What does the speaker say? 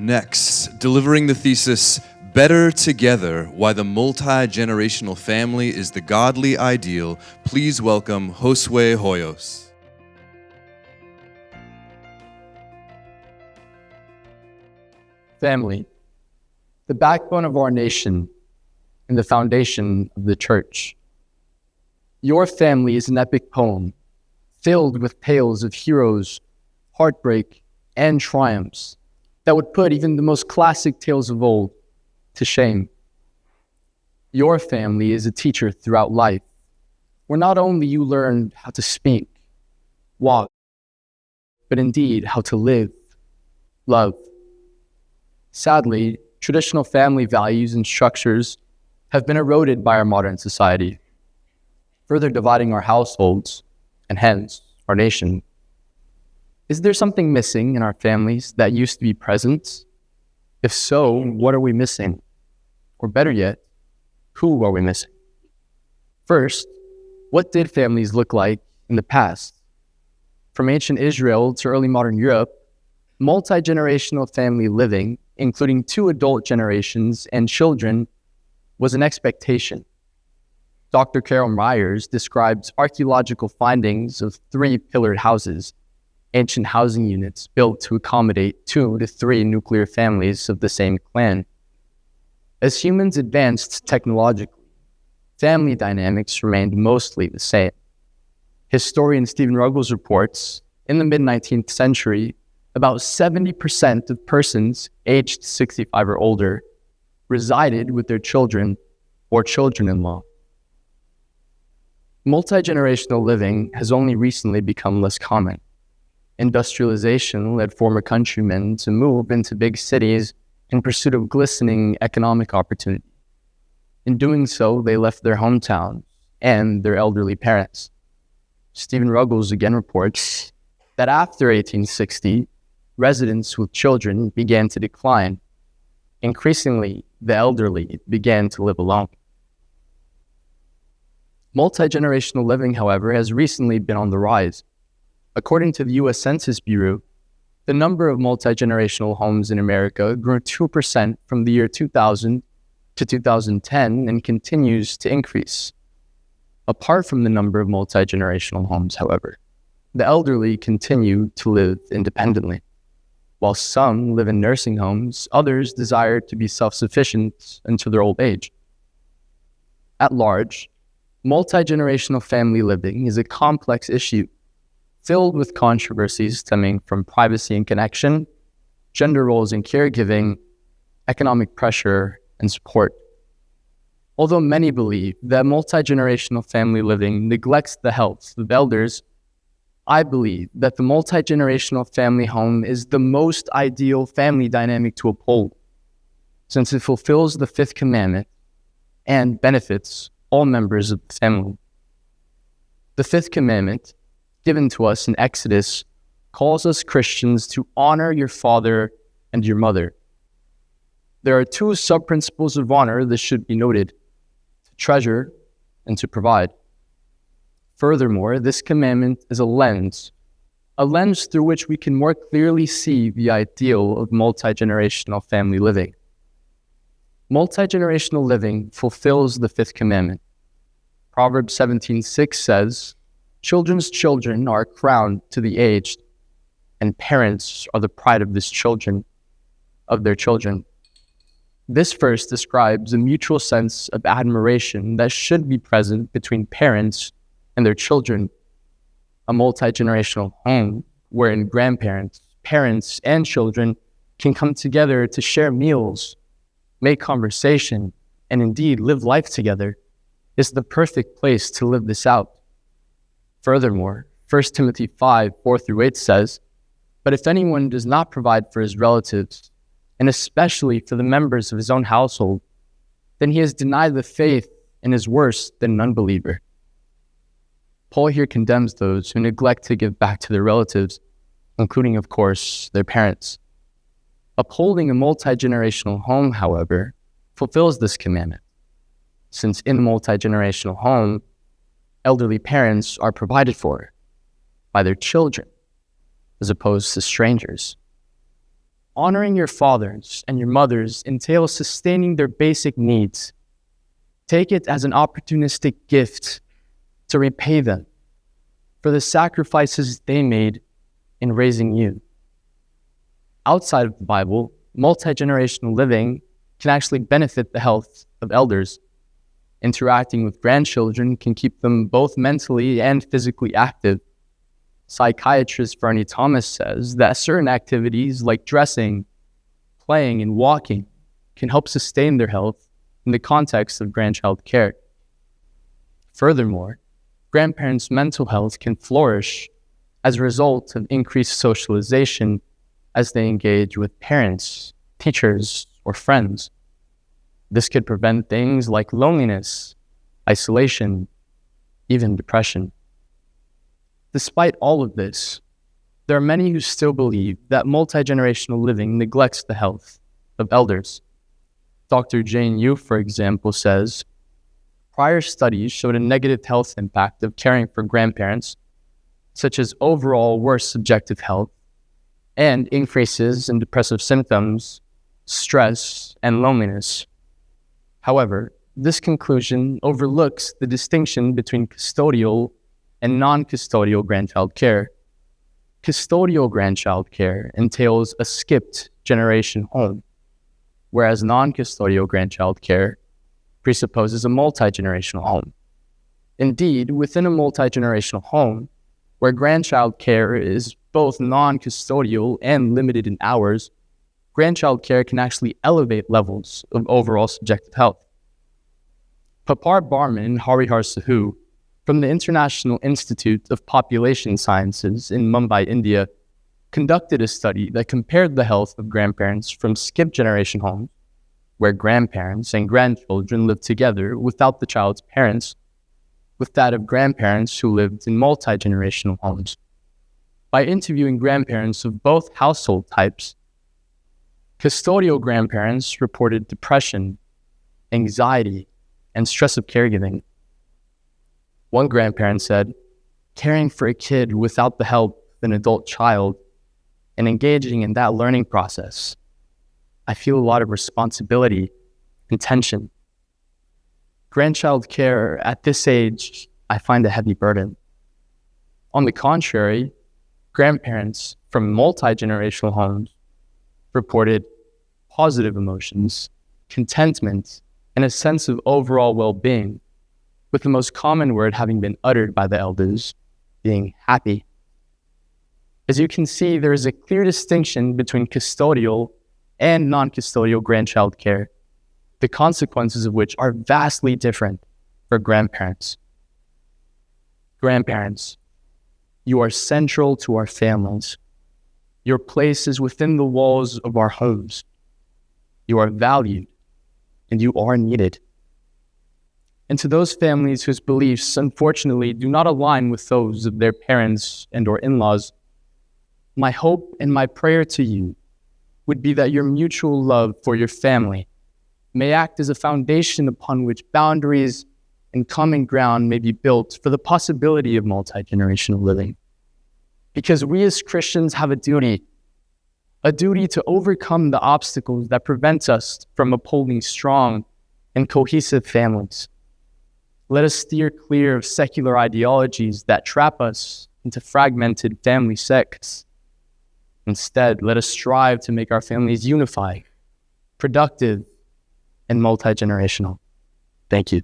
Next, delivering the thesis, Better Together, Why the Multi-Generational Family is the Godly Ideal, please welcome Josueh Hoyos. Family, the backbone of our nation and the foundation of the church. Your family is an epic poem filled with tales of heroes, heartbreak, and triumphs that would put even the most classic tales of old to shame. Your family is a teacher throughout life, where not only you learn how to speak, walk, but indeed how to live, love. Sadly, traditional family values and structures have been eroded by our modern society, further dividing our households and hence our nation. Is there something missing in our families that used to be present? If so, what are we missing? Or better yet, who are we missing? First, what did families look like in the past? From ancient Israel to early modern Europe, multi-generational family living, including 2 adult generations and children, was an expectation. Dr. Carol Myers describes archaeological findings of 3 pillared houses, ancient housing units built to accommodate 2 to 3 nuclear families of the same clan. As humans advanced technologically, family dynamics remained mostly the same. Historian Stephen Ruggles reports, in the mid-19th century, about 70% of persons aged 65 or older resided with their children or children-in-law. Multi-generational living has only recently become less common. Industrialization led former countrymen to move into big cities in pursuit of glistening economic opportunity. In doing so, they left their hometowns and their elderly parents. Stephen Ruggles again reports that after 1860, residents with children began to decline. Increasingly, the elderly began to live alone. Multi-generational living, however, has recently been on the rise. According to the U.S. Census Bureau, the number of multi-generational homes in America grew 2% from the year 2000 to 2010 and continues to increase. Apart from the number of multi-generational homes, however, the elderly continue to live independently. While some live in nursing homes, others desire to be self-sufficient until their old age. At large, multi-generational family living is a complex issue filled with controversies stemming from privacy and connection, gender roles in caregiving, economic pressure, and support. Although many believe that multi-generational family living neglects the health of elders, I believe that the multi-generational family home is the most ideal family dynamic to uphold, since it fulfills the 5th commandment and benefits all members of the family. The 5th commandment, given to us in Exodus, calls us Christians to honor your father and your mother. There are 2 sub-principles of honor that should be noted: to treasure and to provide. Furthermore, this commandment is a lens through which we can more clearly see the ideal of multi-generational family living. Multi-generational living fulfills the 5th commandment. Proverbs 17:6 says, "Children's children are a crown to the aged, and parents are the pride of their children." This verse describes a mutual sense of admiration that should be present between parents and their children. A multi-generational home wherein grandparents, parents, and children can come together to share meals, make conversation, and indeed live life together is the perfect place to live this out. Furthermore, 1 Timothy 5:4-8 says, "But if anyone does not provide for his relatives, and especially for the members of his own household, then he has denied the faith and is worse than an unbeliever." Paul here condemns those who neglect to give back to their relatives, including, of course, their parents. Upholding a multi-generational home, however, fulfills this commandment, since in a multi-generational home, elderly parents are provided for by their children, as opposed to strangers. Honoring your fathers and your mothers entails sustaining their basic needs. Take it as an opportunistic gift to repay them for the sacrifices they made in raising you. Outside of the Bible, multi-generational living can actually benefit the health of elders. Interacting with grandchildren can keep them both mentally and physically active. Psychiatrist Bernie Thomas says that certain activities like dressing, playing, and walking can help sustain their health in the context of grandchild care. Furthermore, grandparents' mental health can flourish as a result of increased socialization as they engage with parents, teachers, or friends. This could prevent things like loneliness, isolation, even depression. Despite all of this, there are many who still believe that multi-generational living neglects the health of elders. Dr. Jane Yu, for example, says, prior studies showed a negative health impact of caring for grandparents, such as overall worse subjective health and increases in depressive symptoms, stress, and loneliness. However, this conclusion overlooks the distinction between custodial and non-custodial grandchild care. Custodial grandchild care entails a skipped generation home, whereas non-custodial grandchild care presupposes a multi-generational home. Indeed, within a multi-generational home, where grandchild care is both non-custodial and limited in hours, grandchild care can actually elevate levels of overall subjective health. Papar Barman and Harihar Sahu from the International Institute of Population Sciences in Mumbai, India, conducted a study that compared the health of grandparents from skipped generation homes, where grandparents and grandchildren lived together without the child's parents, with that of grandparents who lived in multi-generational homes. By interviewing grandparents of both household types, custodial grandparents reported depression, anxiety, and stress of caregiving. One grandparent said, caring for a kid without the help of an adult child and engaging in that learning process, I feel a lot of responsibility and tension. Grandchild care at this age, I find a heavy burden. On the contrary, grandparents from multi-generational homes reported positive emotions, contentment, and a sense of overall well-being, with the most common word having been uttered by the elders being happy. As you can see, there is a clear distinction between custodial and non-custodial grandchild care, the consequences of which are vastly different for grandparents. Grandparents, you are central to our families. Your place is within the walls of our homes. You are valued, and you are needed. And to those families whose beliefs, unfortunately, do not align with those of their parents and or in-laws, my hope and my prayer to you would be that your mutual love for your family may act as a foundation upon which boundaries and common ground may be built for the possibility of multi-generational living. Because we as Christians have a duty to overcome the obstacles that prevent us from upholding strong and cohesive families. Let us steer clear of secular ideologies that trap us into fragmented family sects. Instead, let us strive to make our families unified, productive, and multi-generational. Thank you.